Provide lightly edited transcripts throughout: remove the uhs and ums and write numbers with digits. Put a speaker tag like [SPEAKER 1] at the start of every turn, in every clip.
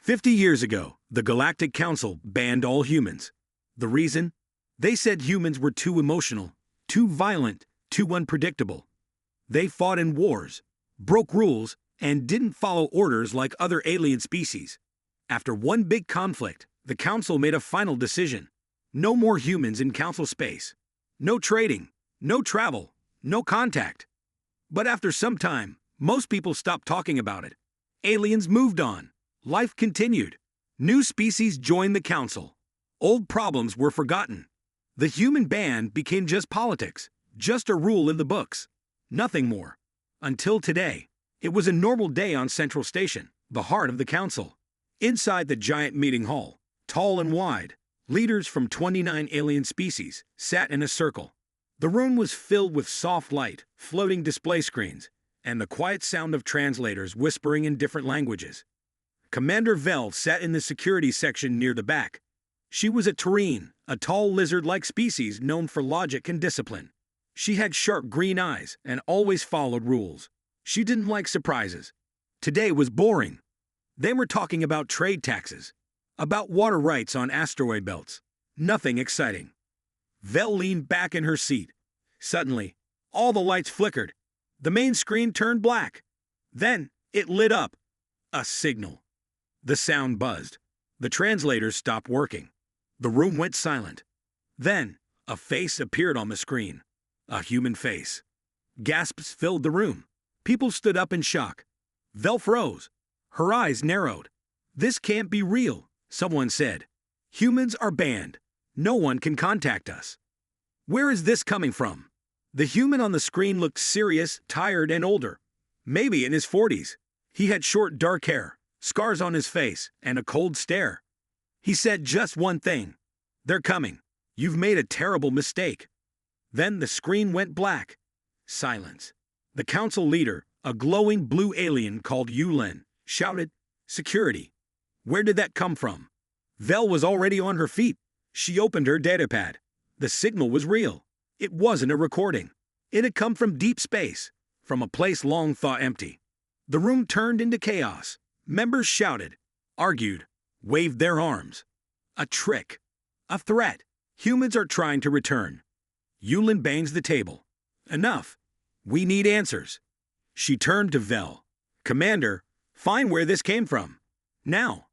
[SPEAKER 1] 50 years ago, the Galactic Council banned all humans. The reason? They said humans were too emotional, too violent, too unpredictable. They fought in wars, broke rules, and didn't follow orders like other alien species. After one big conflict, the Council made a final decision. No more humans in Council space. No trading, no travel, no contact. But after some time, most people stopped talking about it. Aliens moved on. Life continued. New species joined the Council. Old problems were forgotten. The human ban became just politics, just a rule in the books. Nothing more. Until today. It was a normal day on Central Station, the heart of the Council. Inside the giant meeting hall, tall and wide, leaders from 29 alien species sat in a circle. The room was filled with soft light, floating display screens, and the quiet sound of translators whispering in different languages. Commander Vel sat in the security section near the back. She was a Terrene, a tall lizard-like species known for logic and discipline. She had sharp green eyes and always followed rules. She didn't like surprises. Today was boring. They were talking about trade taxes, about water rights on asteroid belts. Nothing exciting. Vel leaned back in her seat. Suddenly, all the lights flickered. The main screen turned black. Then, it lit up. A signal. The sound buzzed. The translators stopped working. The room went silent. Then, a face appeared on the screen. A human face. Gasps filled the room. People stood up in shock. Vel froze. Her eyes narrowed. "This can't be real," someone said. "Humans are banned. No one can contact us." "Where is this coming from?" The human on the screen looked serious, tired, and older. Maybe in his 40s. He had short dark hair, scars on his face, and a cold stare. He said just one thing. "They're coming. You've made a terrible mistake." Then the screen went black. Silence. The council leader, a glowing blue alien called Yulin, shouted, "Security." Where did that come from? Vel was already on her feet. She opened her datapad. The signal was real. It wasn't a recording. It had come from deep space, from a place long thought empty. The room turned into chaos. Members shouted, argued, waved their arms. A trick. A threat. Humans are trying to return. Yulin bangs the table. "Enough. We need answers." She turned to Vel. "Commander, find where this came from. Now."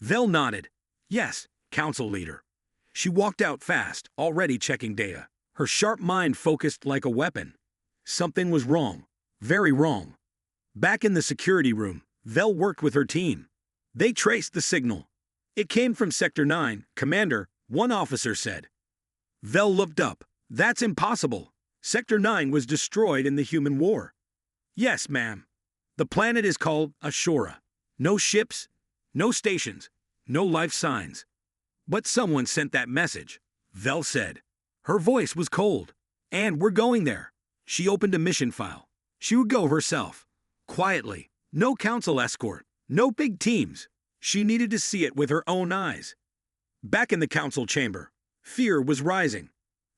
[SPEAKER 1] Vel nodded. "Yes, council leader." She walked out fast, already checking data. Her sharp mind focused like a weapon. Something was wrong. Very wrong. Back in the security room, Vel worked with her team. They traced the signal. "It came from Sector 9, Commander," one officer said. Vel looked up. "That's impossible. Sector 9 was destroyed in the human war." "Yes, ma'am. The planet is called Ashura. No ships, no stations, no life signs." "But someone sent that message," Vel said. Her voice was cold. "And we're going there." She opened a mission file. She would go herself. Quietly. No council escort. No big teams. She needed to see it with her own eyes. Back in the council chamber, fear was rising.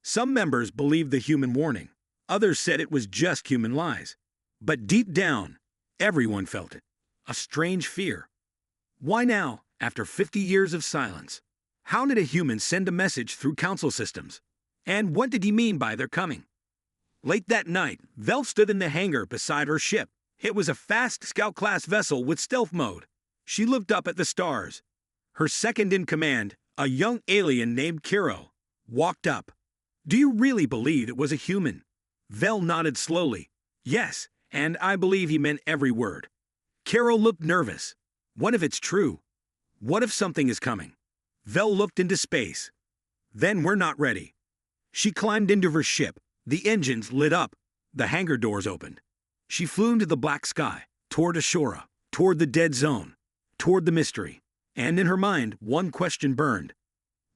[SPEAKER 1] Some members believed the human warning. Others said it was just human lies. But deep down, everyone felt it. A strange fear. Why now, after 50 years of silence? How did a human send a message through council systems? And what did he mean by their coming? Late that night, Vel stood in the hangar beside her ship. It was a fast scout-class vessel with stealth mode. She looked up at the stars. Her second-in-command, a young alien named Kiro, walked up. "Do you really believe it was a human?" Vel nodded slowly. "Yes, and I believe he meant every word." Kiro looked nervous. "What if it's true? What if something is coming?" Vel looked into space. "Then we're not ready." She climbed into her ship. The engines lit up. The hangar doors opened. She flew into the black sky, toward Ashura, toward the dead zone, toward the mystery. And in her mind, one question burned.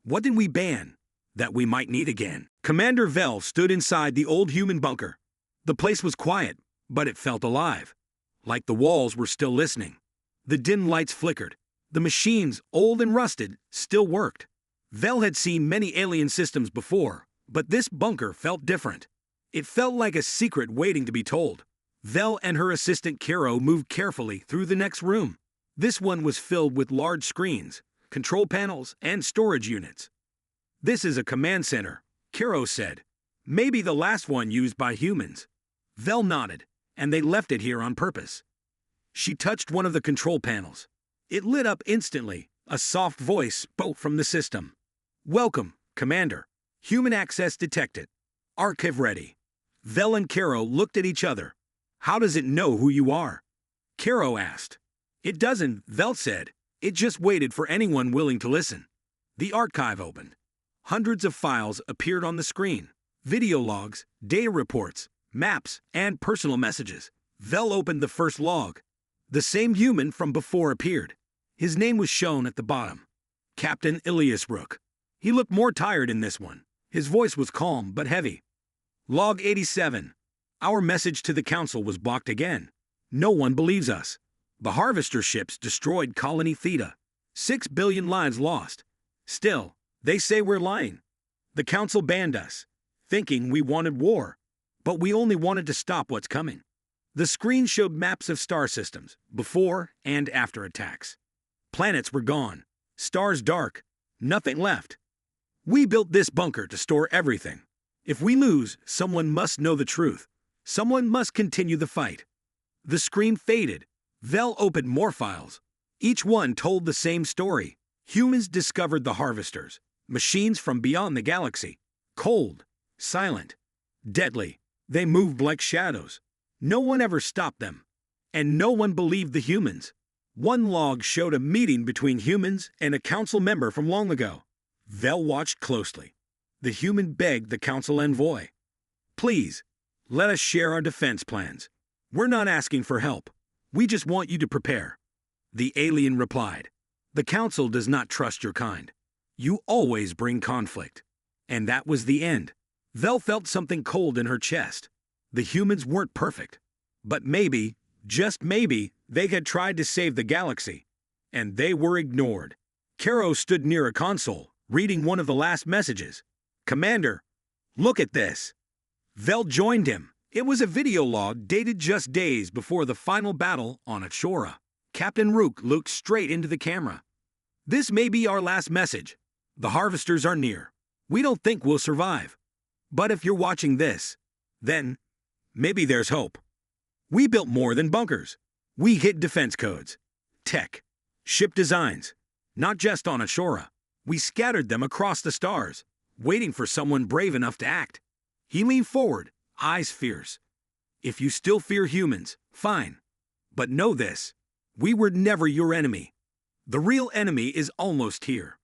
[SPEAKER 1] What did we ban that we might need again? Commander Vel stood inside the old human bunker. The place was quiet, but it felt alive, like the walls were still listening. The dim lights flickered. The machines, old and rusted, still worked. Vel had seen many alien systems before, but this bunker felt different. It felt like a secret waiting to be told. Vel and her assistant Kiro moved carefully through the next room. This one was filled with large screens, control panels, and storage units. "This is a command center," Kiro said. "Maybe the last one used by humans." Vel nodded, "And they left it here on purpose." She touched one of the control panels. It lit up instantly. A soft voice spoke from the system. "Welcome, Commander. Human access detected. Archive ready." Vel and Kiro looked at each other. "How does it know who you are?" Kiro asked. "It doesn't," Vel said. "It just waited for anyone willing to listen." The archive opened. Hundreds of files appeared on the screen. Video logs, data reports, maps, and personal messages. Vel opened the first log. The same human from before appeared. His name was shown at the bottom. Captain Ilias Rook. He looked more tired in this one. His voice was calm but heavy. Log 87. Our message to the Council was blocked again. No one believes us. The harvester ships destroyed Colony Theta. 6 billion lives lost. Still, they say we're lying. The Council banned us, thinking we wanted war. But we only wanted to stop what's coming. The screen showed maps of star systems, before and after attacks. Planets were gone. Stars dark. Nothing left. "We built this bunker to store everything. If we lose, someone must know the truth. Someone must continue the fight." The screen faded. Vel opened more files. Each one told the same story. Humans discovered the harvesters, machines from beyond the galaxy. Cold, silent, deadly. They moved like shadows. No one ever stopped them. And no one believed the humans. One log showed a meeting between humans and a council member from long ago. Vel watched closely. The human begged the council envoy, "Please, let us share our defense plans. We're not asking for help. We just want you to prepare." The alien replied, "The council does not trust your kind. You always bring conflict." And that was the end. Vel felt something cold in her chest. The humans weren't perfect. But maybe, just maybe, they had tried to save the galaxy. And they were ignored. Kiro stood near a console, reading one of the last messages. "Commander, look at this." Vel joined him. It was a video log dated just days before the final battle on Ashura. Captain Rook looked straight into the camera. "This may be our last message. The harvesters are near. We don't think we'll survive. But if you're watching this, then maybe there's hope. We built more than bunkers. We hit defense codes, tech, ship designs, not just on Ashura. We scattered them across the stars, waiting for someone brave enough to act." He leaned forward, eyes fierce. "If you still fear humans, fine. But know this, we were never your enemy. The real enemy is almost here."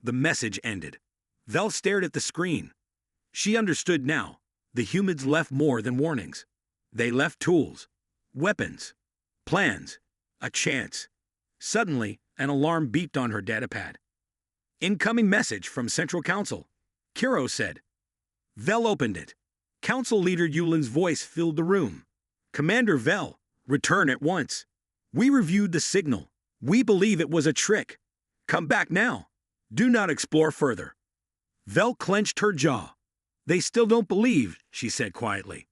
[SPEAKER 1] The message ended. Vel stared at the screen. She understood now. The humans left more than warnings. They left tools, weapons, plans, a chance. Suddenly, an alarm beeped on her datapad. "Incoming message from Central Council," Kiro said. Vel opened it. Council Leader Yulin's voice filled the room. "Commander Vel, return at once. We reviewed the signal. We believe it was a trick. Come back now. Do not explore further." Vel clenched her jaw. "They still don't believe," she said quietly.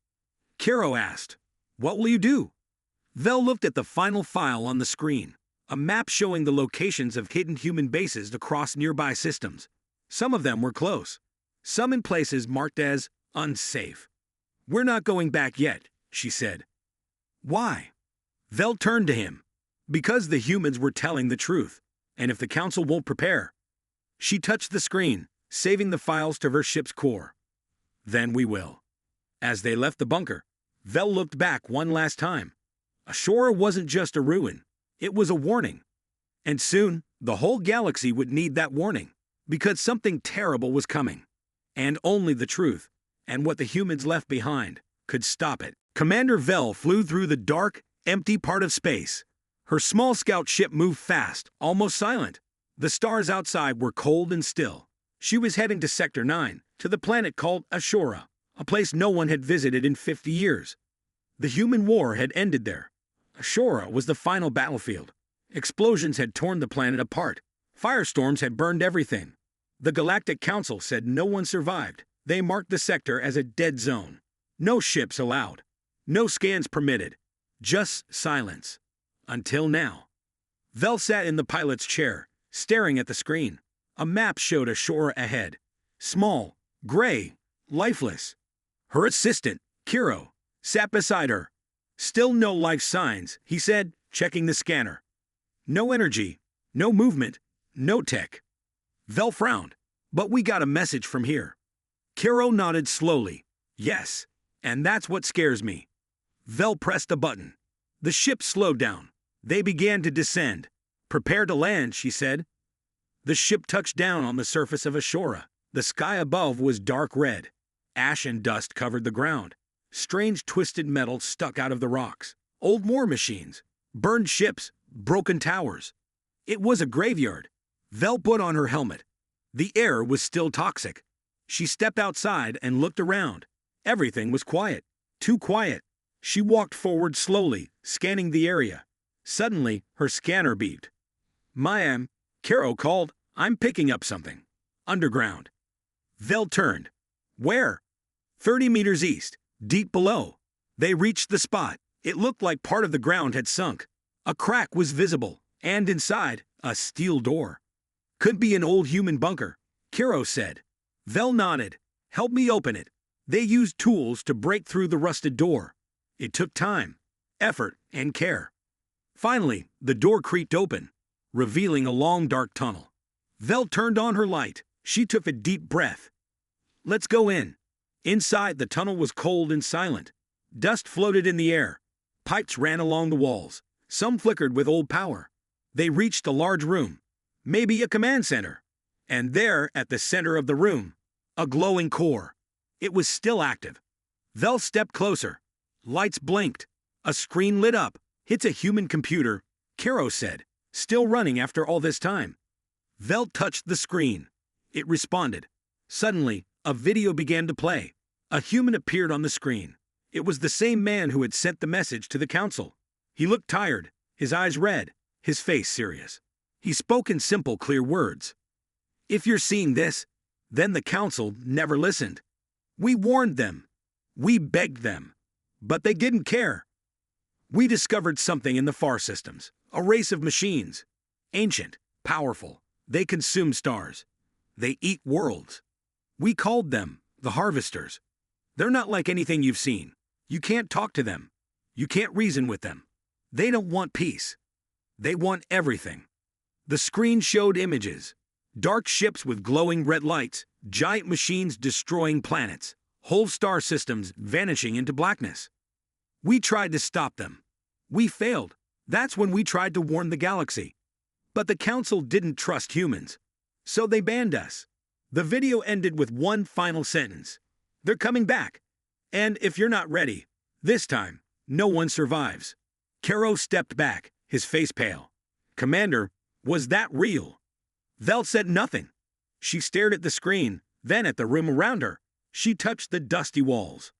[SPEAKER 1] Kiro asked, "What will you do?" Vel looked at the final file on the screen, a map showing the locations of hidden human bases across nearby systems. Some of them were close, some in places marked as unsafe. "We're not going back yet," she said. "Why?" Vel turned to him. "Because the humans were telling the truth, and if the council won't prepare." She touched the screen, saving the files to her ship's core. "Then we will." As they left the bunker, Vel looked back one last time. Ashura wasn't just a ruin, it was a warning. And soon, the whole galaxy would need that warning, because something terrible was coming. And only the truth, and what the humans left behind, could stop it. Commander Vel flew through the dark, empty part of space. Her small scout ship moved fast, almost silent. The stars outside were cold and still. She was heading to Sector 9, to the planet called Ashura, a place no one had visited in 50 years. The human war had ended there. Ashura was the final battlefield. Explosions had torn the planet apart. Firestorms had burned everything. The Galactic Council said no one survived. They marked the sector as a dead zone. No ships allowed. No scans permitted. Just silence. Until now. Vel sat in the pilot's chair, staring at the screen. A map showed a shore ahead. Small, gray, lifeless. Her assistant, Kiro, sat beside her. Still no life signs, he said, checking the scanner. No energy, no movement, no tech. Vel frowned. But we got a message from here. Kiro nodded slowly. Yes, and that's what scares me. Vel pressed a button. The ship slowed down. They began to descend. Prepare to land, she said. The ship touched down on the surface of Ashura. The sky above was dark red. Ash and dust covered the ground. Strange twisted metal stuck out of the rocks. Old war machines. Burned ships. Broken towers. It was a graveyard. Vel put on her helmet. The air was still toxic. She stepped outside and looked around. Everything was quiet. Too quiet. She walked forward slowly, scanning the area. Suddenly, her scanner beeped. Miam, Kiro called. I'm picking up something. Underground. Vel turned. Where? 30 meters east, deep below. They reached the spot. It looked like part of the ground had sunk. A crack was visible, and inside, a steel door. Could be an old human bunker, Kiro said. Vel nodded. Help me open it. They used tools to break through the rusted door. It took time, effort, and care. Finally, the door creaked open, revealing a long dark tunnel. Vel turned on her light. She took a deep breath. Let's go in. Inside, the tunnel was cold and silent. Dust floated in the air. Pipes ran along the walls. Some flickered with old power. They reached a large room, maybe a command center. And there, at the center of the room, a glowing core. It was still active. Vel stepped closer. Lights blinked. A screen lit up. It's a human computer, Kiro said, still running after all this time. Vel touched the screen. It responded. Suddenly, a video began to play. A human appeared on the screen. It was the same man who had sent the message to the council. He looked tired, his eyes red, his face serious. He spoke in simple, clear words. If you're seeing this, then the council never listened. We warned them. We begged them. But they didn't care. We discovered something in the far systems, a race of machines. Ancient, powerful. They consume stars. They eat worlds. We called them the Harvesters. They're not like anything you've seen. You can't talk to them. You can't reason with them. They don't want peace. They want everything. The screen showed images. Dark ships with glowing red lights, giant machines destroying planets, whole star systems vanishing into blackness. We tried to stop them. We failed. That's when we tried to warn the galaxy. But the council didn't trust humans. So they banned us. The video ended with one final sentence. They're coming back. And if you're not ready, this time, no one survives. Kiro stepped back, his face pale. Commander, was that real? Vel said nothing. She stared at the screen, then at the room around her. She touched the dusty walls.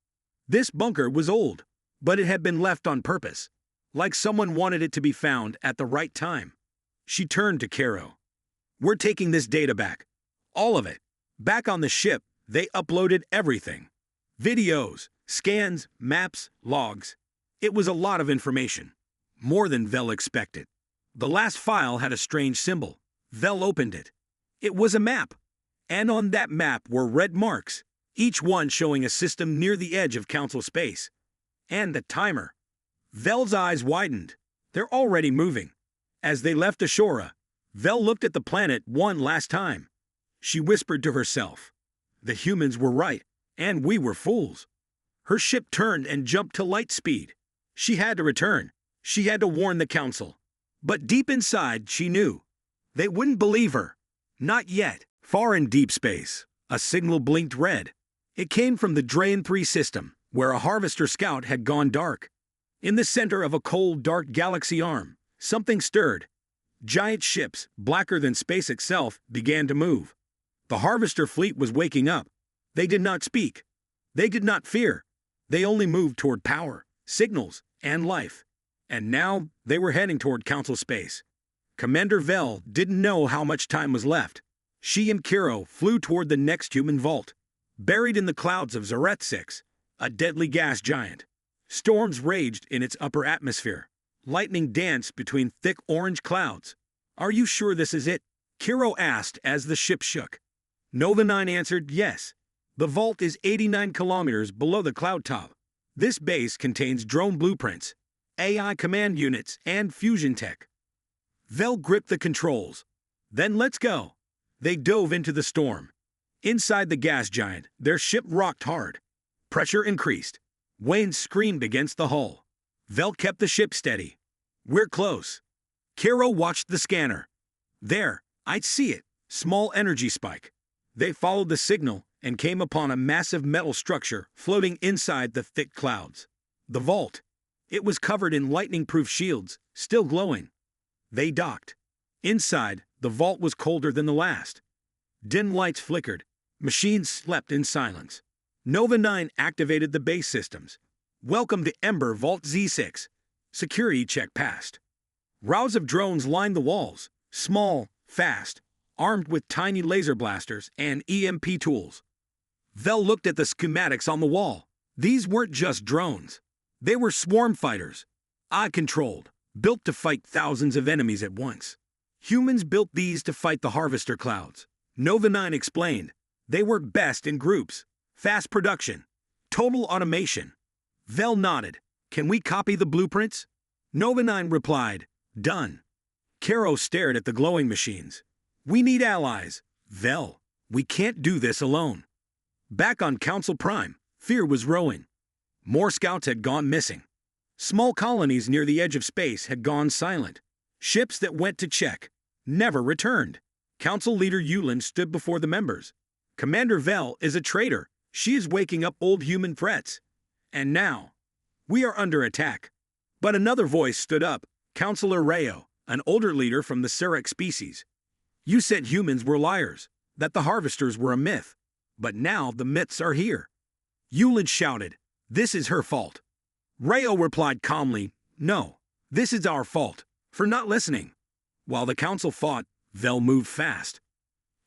[SPEAKER 1] This bunker was old, but it had been left on purpose, like someone wanted it to be found at the right time. She turned to Kiro. We're taking this data back. All of it. Back on the ship, they uploaded everything. Videos, scans, maps, logs. It was a lot of information. More than Vel expected. The last file had a strange symbol. Vel opened it. It was a map. And on that map were red marks, each one showing a system near the edge of council space. And the timer. Vel's eyes widened. They're already moving. As they left Ashura, Vel looked at the planet one last time. She whispered to herself. The humans were right, and we were fools. Her ship turned and jumped to light speed. She had to return. She had to warn the council. But deep inside, she knew. They wouldn't believe her. Not yet. Far in deep space, a signal blinked red. It came from the Draen 3 system, where a harvester scout had gone dark. In the center of a cold, dark galaxy arm, something stirred. Giant ships, blacker than space itself, began to move. The harvester fleet was waking up. They did not speak. They did not fear. They only moved toward power, signals, and life. And now they were heading toward council space. Commander Vel didn't know how much time was left. She and Kiro flew toward the next human vault. Buried in the clouds of Zareth 6, a deadly gas giant. Storms raged in its upper atmosphere. Lightning danced between thick orange clouds. "Are you sure this is it?" Kiro asked as the ship shook. Nova 9 answered yes. The vault is 89 kilometers below the cloud top. This base contains drone blueprints, AI command units, and fusion tech. Vel gripped the controls. "Then let's go." They dove into the storm. Inside the gas giant, their ship rocked hard. Pressure increased. Wayne screamed against the hull. Vel kept the ship steady. "We're close." Kiro watched the scanner. There, I'd see it. Small energy spike. They followed the signal and came upon a massive metal structure floating inside the thick clouds. The vault. It was covered in lightning-proof shields, still glowing. They docked. Inside, the vault was colder than the last. Dim lights flickered. Machines slept in silence. Nova 9 activated the base systems. "Welcome to Ember Vault Z6. Security check passed." Rows of drones lined the walls, small, fast, armed with tiny laser blasters and EMP tools. Vel looked at the schematics on the wall. These weren't just drones. They were swarm fighters, eye-controlled, built to fight thousands of enemies at once. Humans built these to fight the harvester clouds. Nova 9 explained. They work best in groups. Fast production. Total automation. Vel nodded. "Can we copy the blueprints?" Nova 9 replied. "Done." Kiro stared at the glowing machines. "We need allies." "Vel, we can't do this alone." Back on Council Prime, fear was growing. More scouts had gone missing. Small colonies near the edge of space had gone silent. Ships that went to check never returned. Council leader Yulin stood before the members. "Commander Vel is a traitor. She is waking up old human threats. And now, we are under attack." But another voice stood up. Councilor Rayo, an older leader from the Surek species. "You said humans were liars, that the harvesters were a myth. But now the myths are here." Yulin shouted, "This is her fault." Rayo replied calmly, "No, this is our fault, for not listening." While the council fought, Vel moved fast.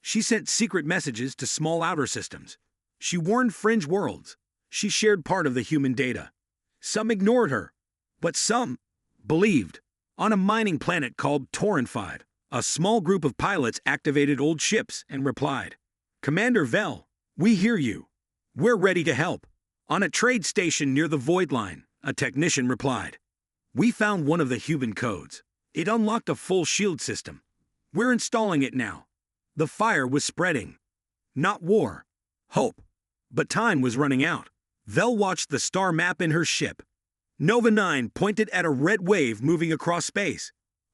[SPEAKER 1] She sent secret messages to small outer systems. She warned fringe worlds. She shared part of the human data. Some ignored her, but some believed. On a mining planet called Torin 5, a small group of pilots activated old ships and replied, "Commander Vel, we hear you. We're ready to help." On a trade station near the Void Line, a technician replied, "We found one of the human codes. It unlocked a full shield system. We're installing it now." The fire was spreading. Not war. Hope. But time was running out. Vel watched the star map in her ship. Nova 9 pointed at a red wave moving across space.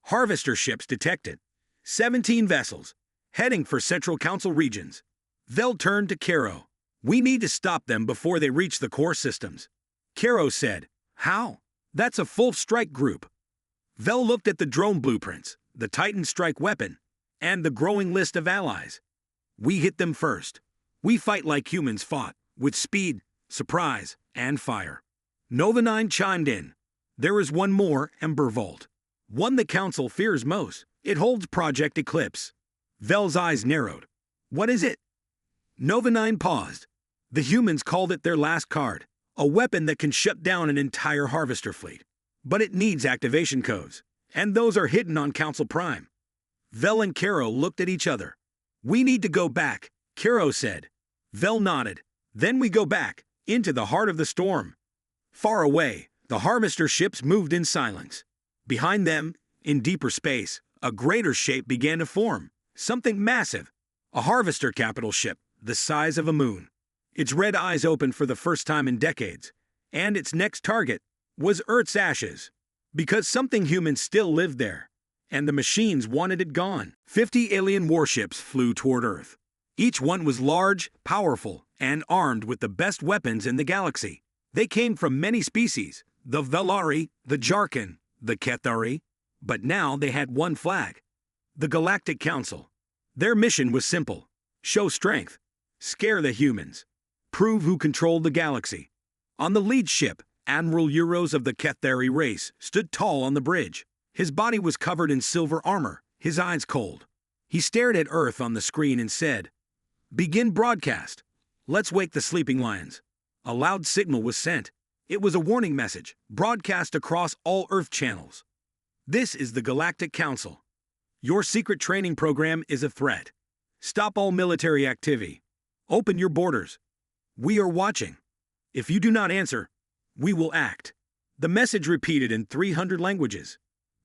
[SPEAKER 1] Harvester ships detected. 17 vessels, heading for Central Council regions. Vel turned to Kiro. "We need to stop them before they reach the core systems." Kiro said, "How?" "That's a full strike group." Vel looked at the drone blueprints, the Titan strike weapon, and the growing list of allies. "We hit them first. We fight like humans fought, with speed, surprise, and fire." Nova 9 chimed in. "There is one more Ember Vault. One the Council fears most. It holds Project Eclipse." Vel's eyes narrowed. "What is it?" Nova 9 paused. "The humans called it their last card, a weapon that can shut down an entire harvester fleet. But it needs activation codes, and those are hidden on Council Prime." Vel and Kiro looked at each other. "We need to go back," Kiro said. Vel nodded. "Then we go back, into the heart of the storm." Far away, the harvester ships moved in silence. Behind them, in deeper space, a greater shape began to form. Something massive. A harvester capital ship, the size of a moon. Its red eyes opened for the first time in decades. And its next target was Earth's ashes. Because something human still lived there. And the machines wanted it gone. 50 alien warships flew toward Earth. Each one was large, powerful, and armed with the best weapons in the galaxy. They came from many species, the Velari, the Jarkan, the Kethari, but now they had one flag, the Galactic Council. Their mission was simple: show strength, scare the humans, prove who controlled the galaxy. On the lead ship, Admiral Euros of the Kethari race stood tall on the bridge. His body was covered in silver armor, his eyes cold. He stared at Earth on the screen and said, "Begin broadcast. Let's wake the sleeping lions." A loud signal was sent. It was a warning message, broadcast across all Earth channels. This is the Galactic Council. Your secret training program is a threat. Stop all military activity. Open your borders. We are watching. If you do not answer, we will act. The message repeated in 300 languages.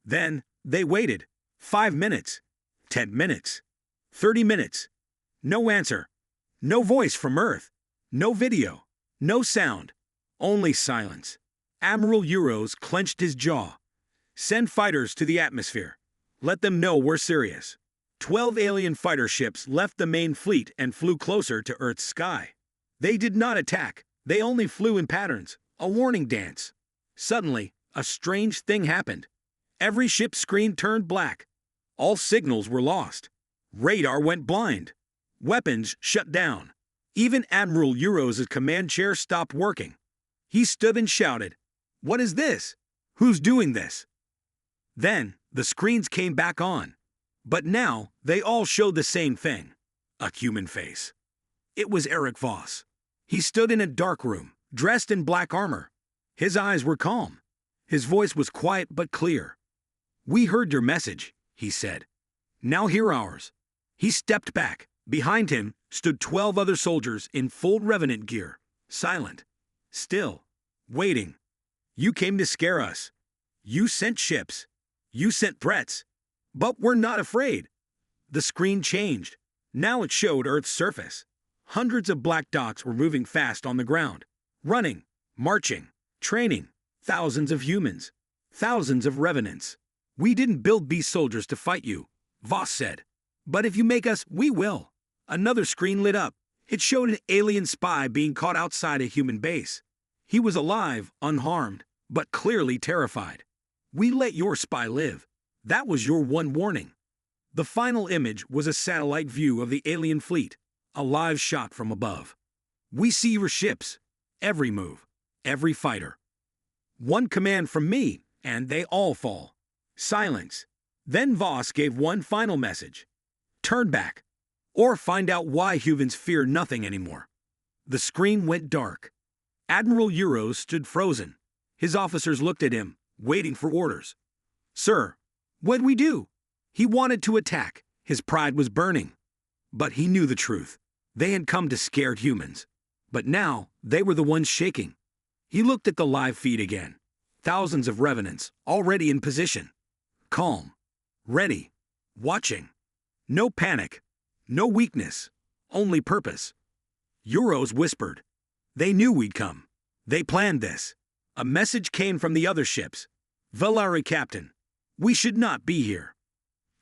[SPEAKER 1] Then, they waited. 5 minutes. 10 minutes. 30 minutes. No answer. No voice from Earth. No video. No sound. Only silence. Admiral Euros clenched his jaw. Send fighters to the atmosphere. Let them know we're serious. 12 alien fighter ships left the main fleet and flew closer to Earth's sky. They did not attack. They only flew in patterns, a warning dance. Suddenly, a strange thing happened. Every ship's screen turned black. All signals were lost. Radar went blind. Weapons shut down. Even Admiral Euros' command chair stopped working. He stood and shouted, "What is this? Who's doing this?" Then, the screens came back on. But now, they all showed the same thing. A human face. It was Eric Voss. He stood in a dark room, dressed in black armor. His eyes were calm. His voice was quiet but clear. "We heard your message," he said. "Now hear ours." He stepped back. Behind him stood 12 other soldiers in full revenant gear, silent, still, waiting. "You came to scare us. You sent ships. You sent threats. But we're not afraid." The screen changed. Now it showed Earth's surface. Hundreds of black dots were moving fast on the ground, running, marching, training. Thousands of humans. Thousands of revenants. "We didn't build these soldiers to fight you," Voss said. "But if you make us, we will." Another screen lit up. It showed an alien spy being caught outside a human base. He was alive, unharmed, but clearly terrified. "We let your spy live. That was your one warning." The final image was a satellite view of the alien fleet, a live shot from above. "We see your ships, every move, every fighter. One command from me, and they all fall." Silence. Then Voss gave one final message. "Turn back, or find out why humans fear nothing anymore." The screen went dark. Admiral Euros stood frozen. His officers looked at him, waiting for orders. "Sir, what'd we do?" He wanted to attack. His pride was burning. But he knew the truth. They had come to scare humans. But now, they were the ones shaking. He looked at the live feed again. Thousands of revenants, already in position. Calm. Ready. Watching. No panic. No weakness. Only purpose. Euros whispered. "They knew we'd come. They planned this." A message came from the other ships. "Valari Captain. We should not be here."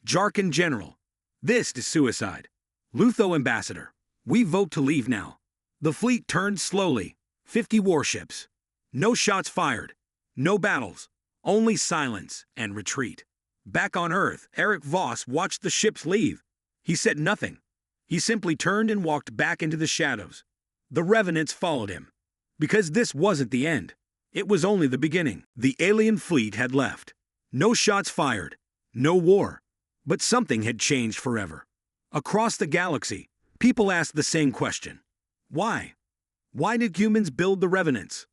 [SPEAKER 1] Jarkin General. "This is suicide." Lutho Ambassador. "We vote to leave now." The fleet turned slowly. 50 warships. No shots fired. No battles. Only silence and retreat. Back on Earth, Eric Voss watched the ships leave. He said nothing. He simply turned and walked back into the shadows. The revenants followed him. Because this wasn't the end. It was only the beginning. The alien fleet had left. No shots fired. No war. But something had changed forever. Across the galaxy, people asked the same question. Why? Why did humans build the revenants?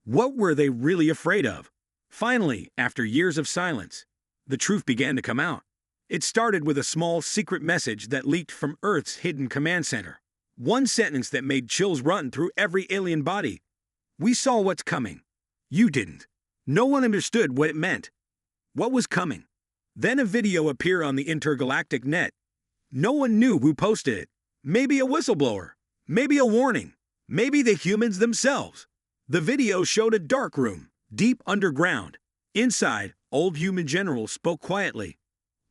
[SPEAKER 1] What were they really afraid of? Finally, after years of silence, the truth began to come out. It started with a small secret message that leaked from Earth's hidden command center. One sentence that made chills run through every alien body. "We saw what's coming. You didn't." No one understood what it meant. What was coming? Then a video appeared on the intergalactic net. No one knew who posted it. Maybe a whistleblower. Maybe a warning. Maybe the humans themselves. The video showed a dark room, deep underground. Inside, old human generals spoke quietly.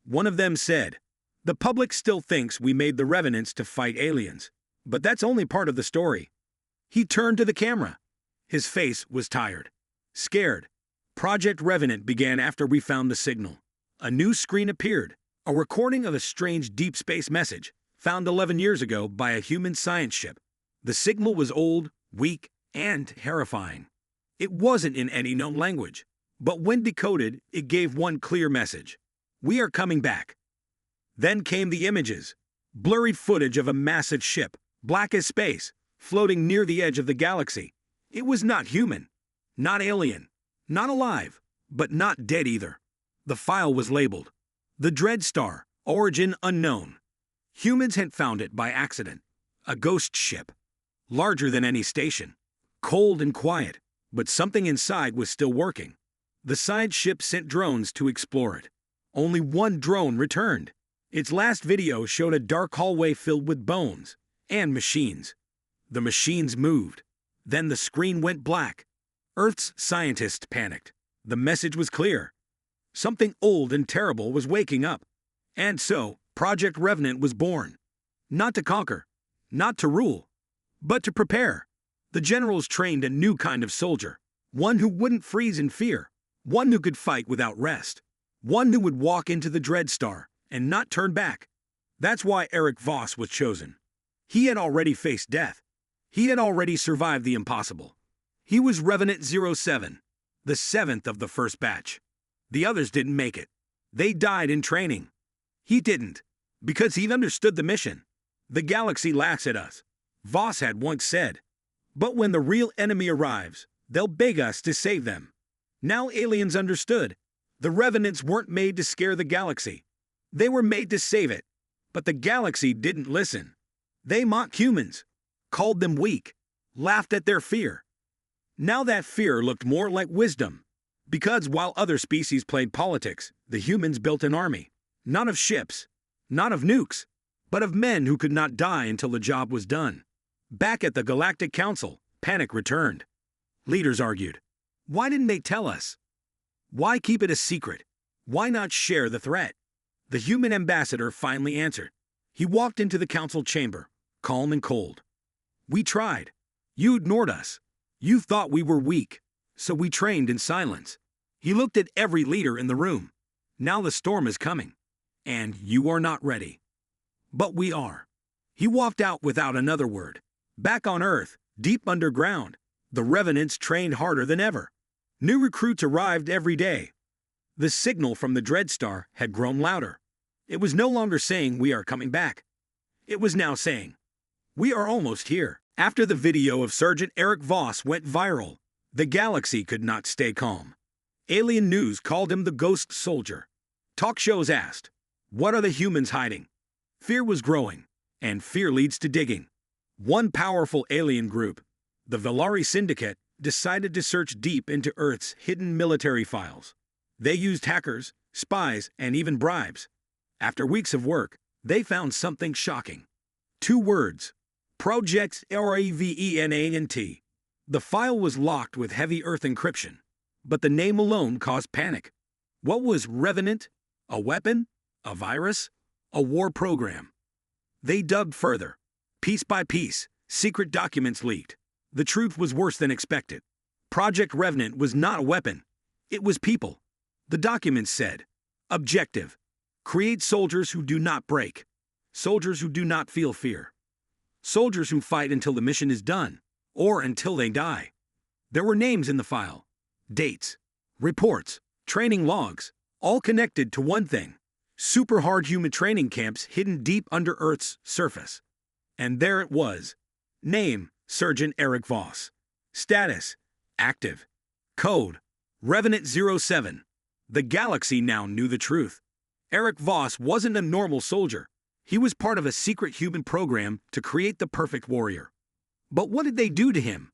[SPEAKER 1] One of them said, "The public still thinks we made the revenants to fight aliens. But that's only part of the story." He turned to the camera. His face was tired. Scared. Project Revenant began after we found the signal. A new screen appeared. A recording of a strange deep space message, found 11 years ago by a human science ship. The signal was old, weak, and terrifying. It wasn't in any known language. But when decoded, it gave one clear message. We are coming back. Then came the images. Blurry footage of a massive ship, black as space, floating near the edge of the galaxy. It was not human, not alien, not alive, but not dead either. The file was labeled, "The Dread Star, Origin Unknown." Humans had found it by accident. A ghost ship. Larger than any station. Cold and quiet, but something inside was still working. The side ship sent drones to explore it. Only one drone returned. Its last video showed a dark hallway filled with bones and machines. The machines moved. Then the screen went black. Earth's scientists panicked. The message was clear. Something old and terrible was waking up. And so, Project Revenant was born. Not to conquer, not to rule, but to prepare. The generals trained a new kind of soldier. One who wouldn't freeze in fear. One who could fight without rest. One who would walk into the Dread Star and not turn back. That's why Eric Voss was chosen. He had already faced death. He had already survived the impossible. He was Revenant 07, the seventh of the first batch. The others didn't make it. They died in training. He didn't, because he understood the mission. The galaxy laughs at us, Voss had once said. But when the real enemy arrives, they'll beg us to save them. Now aliens understood. The Revenants weren't made to scare the galaxy. They were made to save it. But the galaxy didn't listen. They mocked humans, called them weak, laughed at their fear. Now that fear looked more like wisdom. Because while other species played politics, the humans built an army. Not of ships, not of nukes, but of men who could not die until the job was done. Back at the Galactic Council, panic returned. Leaders argued. Why didn't they tell us? Why keep it a secret? Why not share the threat? The human ambassador finally answered. He walked into the council chamber, calm and cold. We tried. You ignored us. You thought we were weak, so we trained in silence. He looked at every leader in the room. Now the storm is coming, and you are not ready. But we are. He walked out without another word. Back on Earth, deep underground, the Revenants trained harder than ever. New recruits arrived every day. The signal from the Dread Star had grown louder. It was no longer saying we are coming back. It was now saying, we are almost here. After the video of Sergeant Eric Voss went viral, the galaxy could not stay calm. Alien News called him the Ghost Soldier. Talk shows asked, what are the humans hiding? Fear was growing, and fear leads to digging. One powerful alien group, the Valari Syndicate, decided to search deep into Earth's hidden military files. They used hackers, spies, and even bribes. After weeks of work, they found something shocking. 2 words. Project Revenant. The file was locked with heavy Earth encryption, but the name alone caused panic. What was Revenant? A weapon? A virus? A war program? They dug further. Piece by piece, secret documents leaked. The truth was worse than expected. Project Revenant was not a weapon. It was people. The documents said, objective. Create soldiers who do not break. Soldiers who do not feel fear. Soldiers who fight until the mission is done, or until they die. There were names in the file, dates, reports, training logs, all connected to one thing: super hard human training camps hidden deep under Earth's surface. And there it was. Name, Sergeant Eric Voss. Status, active. Code, Revenant 07. The galaxy now knew the truth. Eric Voss wasn't a normal soldier. He was part of a secret human program to create the perfect warrior. But what did they do to him?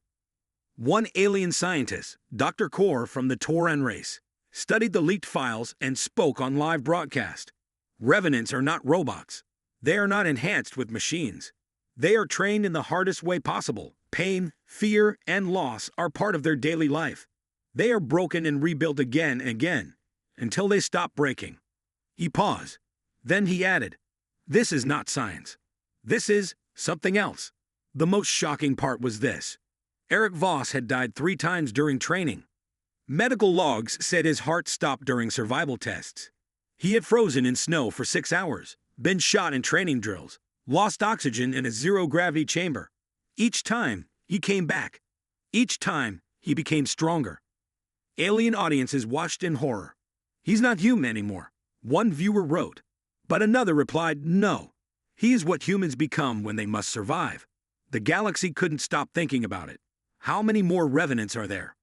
[SPEAKER 1] One alien scientist, Dr. Kor from the Tauran race, studied the leaked files and spoke on live broadcast. Revenants are not robots. They are not enhanced with machines. They are trained in the hardest way possible. Pain, fear, and loss are part of their daily life. They are broken and rebuilt again and again, until they stop breaking. He paused. Then he added, this is not science. This is something else. The most shocking part was this. Eric Voss had died 3 times during training. Medical logs said his heart stopped during survival tests. He had frozen in snow for 6 hours, been shot in training drills, lost oxygen in a zero-gravity chamber. Each time, he came back. Each time, he became stronger. Alien audiences watched in horror. He's not human anymore, one viewer wrote. But another replied, no. He is what humans become when they must survive. The galaxy couldn't stop thinking about it. How many more Revenants are there?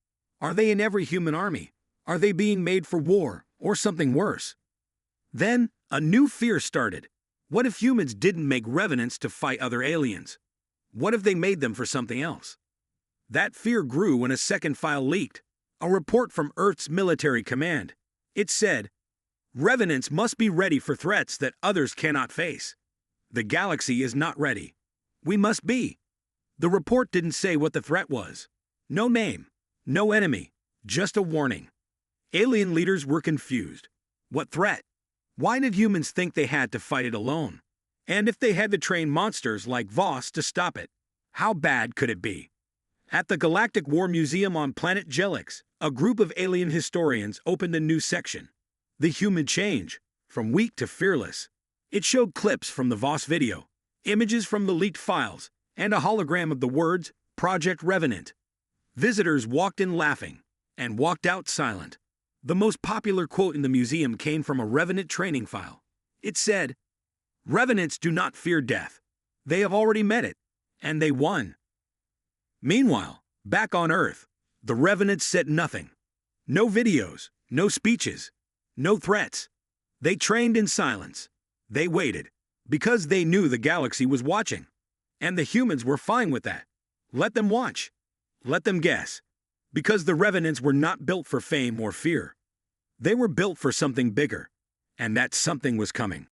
[SPEAKER 1] Are they in every human army? Are they being made for war, or something worse. Then, a new fear started. What if humans didn't make revenants to fight other aliens? What if they made them for something else? That fear grew when a second file leaked, a report from Earth's military command. It said, "Revenants must be ready for threats that others cannot face. The galaxy is not ready. We must be." The report didn't say what the threat was. No name, no enemy, just a warning. Alien leaders were confused. What threat? Why did humans think they had to fight it alone? And if they had to train monsters like Voss to stop it, how bad could it be? At the Galactic War Museum on planet Jelix, a group of alien historians opened a new section. The Human Change, from weak to fearless. It showed clips from the Voss video, images from the leaked files, and a hologram of the words, Project Revenant. Visitors walked in laughing and walked out silent. The most popular quote in the museum came from a Revenant training file. It said, "Revenants do not fear death. They have already met it, and they won." Meanwhile, back on Earth, the Revenants said nothing. No videos, no speeches, no threats. They trained in silence. They waited, because they knew the galaxy was watching. And the humans were fine with that. Let them watch. Let them guess. Because the Revenants were not built for fame or fear. They were built for something bigger. And that something was coming.